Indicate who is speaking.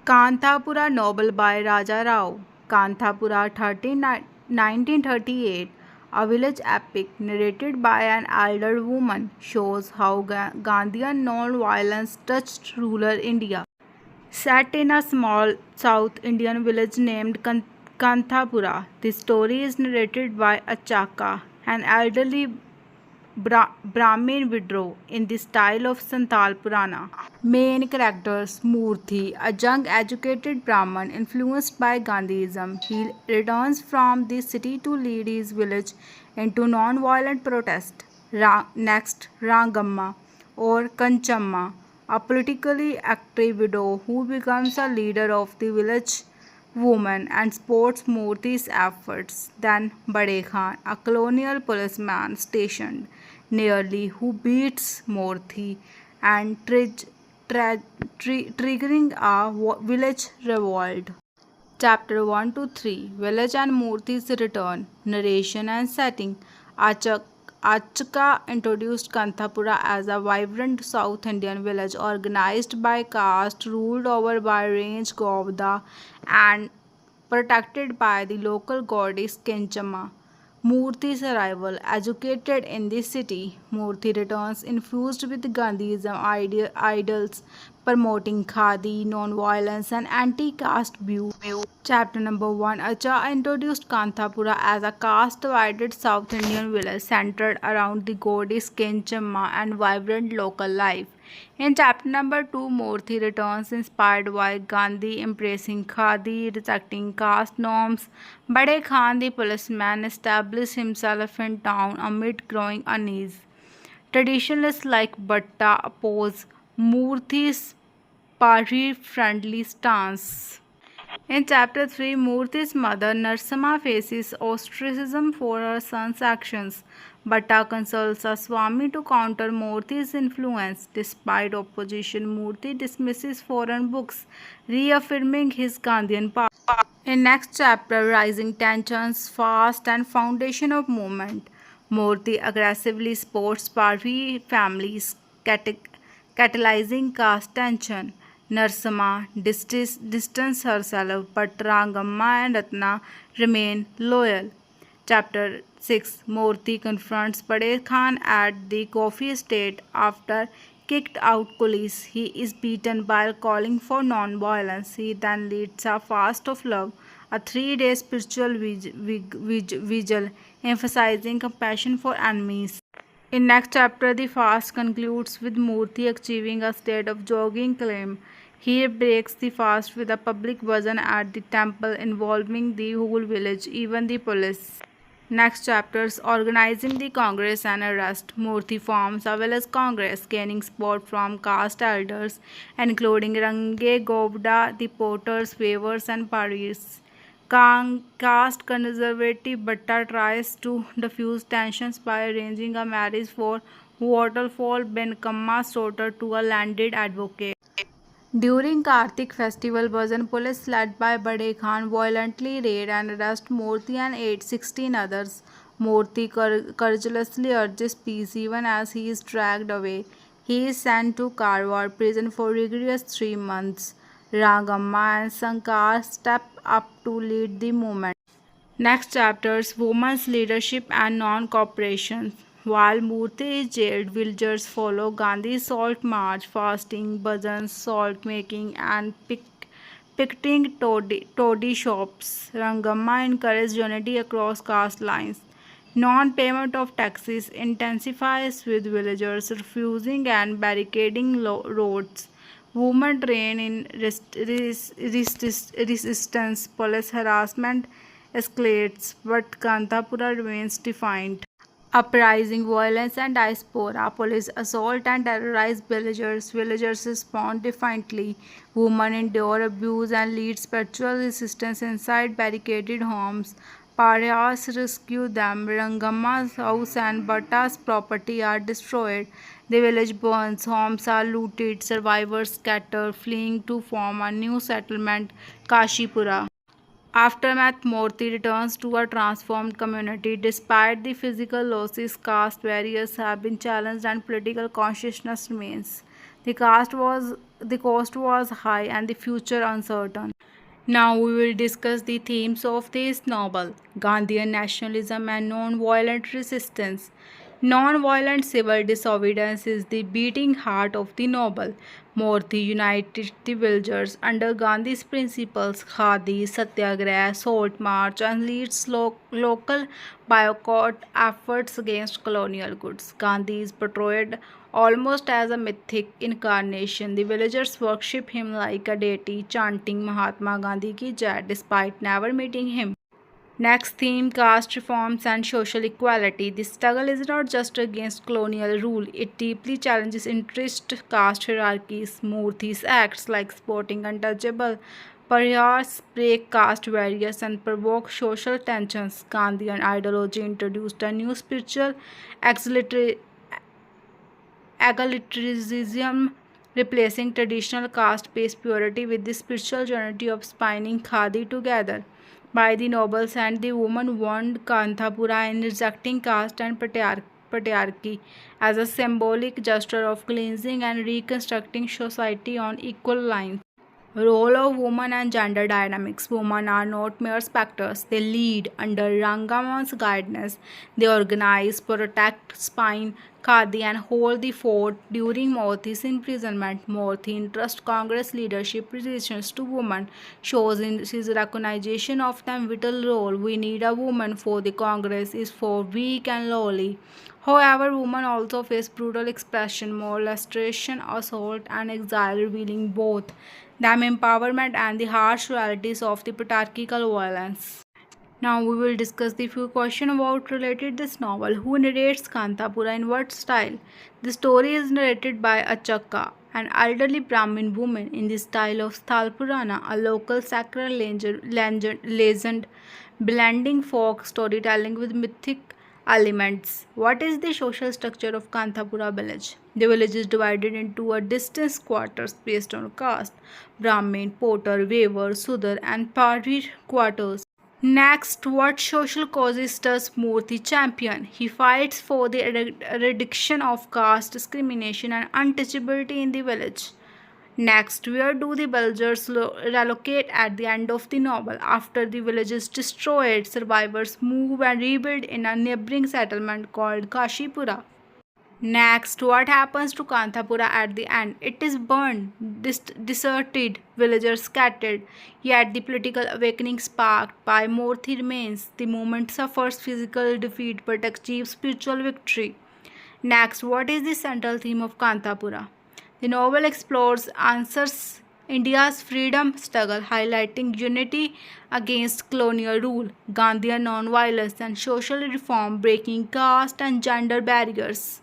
Speaker 1: Kanthapura novel by Raja Rao. Kanthapura 1938, a village epic narrated by an elder woman, shows how Gandhian non-violence touched rural India. Set in a small South Indian village named Kanthapura, the story is narrated by Achaka, an elderly Brahmin widow, in the style of Santal Purana. Main characters: Murthy, a young educated Brahmin influenced by Gandhism. He returns from the city to lead his village into non-violent protest. Next, Rangamma or Kanchamma, a politically active widow who becomes a leader of the village woman and supports Murthy's efforts. Then Bade Khan, a colonial policeman stationed nearly, who beats Murthy and triggering a village revolt. Chapter 1 to 3: Village and Murthy's Return. Narration and Setting. Achka introduced Kanthapura as a vibrant South Indian village organized by caste, ruled over by range Govda, and protected by the local goddess Kenchama. Murthy's arrival. Educated in the city, Murthy returns infused with Gandhism ideals, promoting khadi, non-violence, and anti-caste view. Chapter number 1: Acha introduced Kanthapura as a caste-divided South Indian village centered around the goddess Kenchamma and vibrant local life. In chapter number 2, Murthy returns inspired by Gandhi, embracing khadi, rejecting caste norms. Bade Khan, the policeman, established himself in town amid growing unease. Traditionalists like Bhatta oppose Murthy's party-friendly stance. In chapter 3, Murthy's mother Narsamma faces ostracism for her son's actions. Bhatta consults a Swami to counter Murthy's influence. Despite opposition, Murthy dismisses foreign books, reaffirming his Gandhian path. In next chapter, Rising Tensions, Fast and Foundation of Movement, Murthy aggressively supports Parvi families, catalyzing caste tension. Narsamma distances herself, but Rangamma and Ratna remain loyal. Chapter 6: Murthy confronts Bade Khan at the coffee estate after kicked out police. He is beaten while calling for non-violence. He then leads a fast of love, a 3-day spiritual vigil emphasizing compassion for enemies. In next chapter, the fast concludes with Murthy achieving a state of jogging claim. He breaks the fast with a public bhajan at the temple involving the whole village, even the police. Next chapters: Organizing the Congress and Arrest. Murthy forms a village congress, gaining support from caste elders, including Range Govda, the Potters, Weavers, and Paris. Caste conservative Bhatta tries to diffuse tensions by arranging a marriage for Waterfall bin Kamma's daughter to a landed advocate. During Kartik festival, Bhajan police led by Bade Khan violently raid and arrest Murthy and 16 others. Murthy courageously urges peace even as he is dragged away. He is sent to Karwar prison for rigorous 3 months. Rangamma and Sankar step up to lead the movement. Next chapters: Women's Leadership and Non-Cooperation. While Murthy is jailed, villagers follow Gandhi's salt march, fasting, bhajans, salt making, and picketing toddy shops. Rangamma encourages unity across caste lines. Non-payment of taxes intensifies with villagers refusing and barricading roads. Women train in resistance. Police harassment escalates, but Kanthapura remains defiant. Uprising, violence, and diaspora. Police assault and terrorize villagers. Villagers respond defiantly. Women endure abuse and lead spiritual resistance inside barricaded homes. Pariahs rescue them. Rangamma's house and Bhatta's property are destroyed. The village burns. Homes are looted. Survivors scatter, fleeing to form a new settlement, Kashipura. Aftermath: Murthy returns to a transformed community. Despite the physical losses, caste barriers have been challenged and political consciousness remains. The caste the cost was high and the future uncertain. Now we will discuss the themes of this novel: Gandhian nationalism and non-violent resistance. Non-violent civil disobedience is the beating heart of the novel. Morthy united the villagers under Gandhi's principles: Khadi, Satyagraha, Salt March, and leads local boycott efforts against colonial goods. Gandhi is portrayed almost as a mythic incarnation. The villagers worship him like a deity, chanting Mahatma Gandhi ki jai despite never meeting him. Next theme: caste reforms and social equality. The struggle is not just against colonial rule, it deeply challenges interest caste hierarchies. Murthy's acts like supporting untouchable Paryas break caste barriers and provoke social tensions. Gandhian ideology introduced a new spiritual egalitarianism, replacing traditional caste-based purity with the spiritual unity of spinning khadi together. By the nobles and the woman warned Kanthapura in rejecting caste and patriarchy as a symbolic gesture of cleansing and reconstructing society on equal lines. Role of women and gender dynamics. Women are not mere specters. They lead under Rangama's guidance. They organize, protect, spine, Khadi, and hold the fort during Morthy's imprisonment. Morthy entrusts Congress leadership positions to women, shows in his recognition of them vital role. We need a woman for the Congress is for weak and lowly. However, women also face brutal oppression, molestation, assault, and exile, revealing both them empowerment and the harsh realities of the patriarchal violence. Now we will discuss the few questions about related this novel. Who narrates Kanthapura in what style? The story is narrated by Achakka, an elderly Brahmin woman, in the style of Sthal Purana, a local sacred legend blending folk storytelling with mythic elements. What is the social structure of Kanthapura village? The village is divided into a distinct quarters based on caste: Brahmin, Potter, Weaver, Sudar, and Parir quarters. Next, what social causes does Murthy champion? He fights for the eradication of caste discrimination and untouchability in the village. Next, where do the villagers relocate at the end of the novel? After the village is destroyed, survivors move and rebuild in a neighboring settlement called Kashipura. Next, what happens to Kanthapura at the end? It is burned, deserted, villagers scattered. Yet the political awakening sparked by Morthy remains. The movement suffers physical defeat but achieves spiritual victory. Next, what is the central theme of Kanthapura? The novel explores answers India's freedom struggle, highlighting unity against colonial rule, Gandhian non-violence, and social reform, breaking caste and gender barriers.